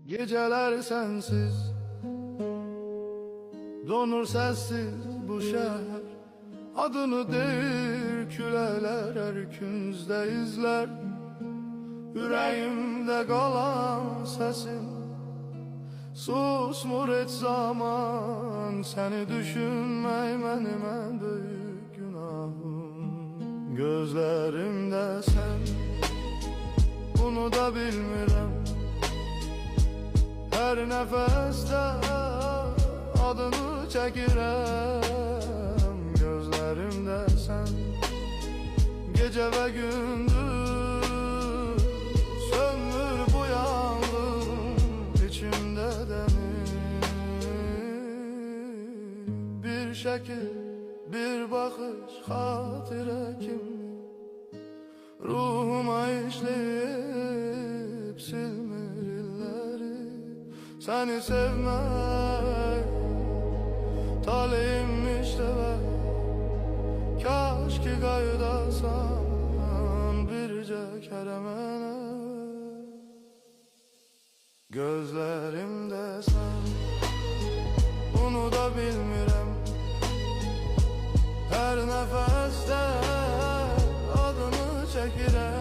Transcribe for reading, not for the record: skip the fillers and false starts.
Geceler sensiz donur sessiz bu şehir. Adını değil küleler her künzde izler. Yüreğimde kalan sesin susmur hiç zaman. Seni düşünmək benim en büyük günahım. Gözlerimde sen, bunu da bilmirəm. Her nefeste adını çəkirəm. Gözlerimde sen, gece ve gündüz sönmür bu yangın içimde demir. Bir şekil, bir bakış hatire kimdi, ruhuma işleyip silmir illeri. Seni sevmek talihimmiş de ben, kaş ki qayıdasan birce kere mənə. Gözlerimde sen, bunu da bilmirəm. Her nefeste adını çəkirəm.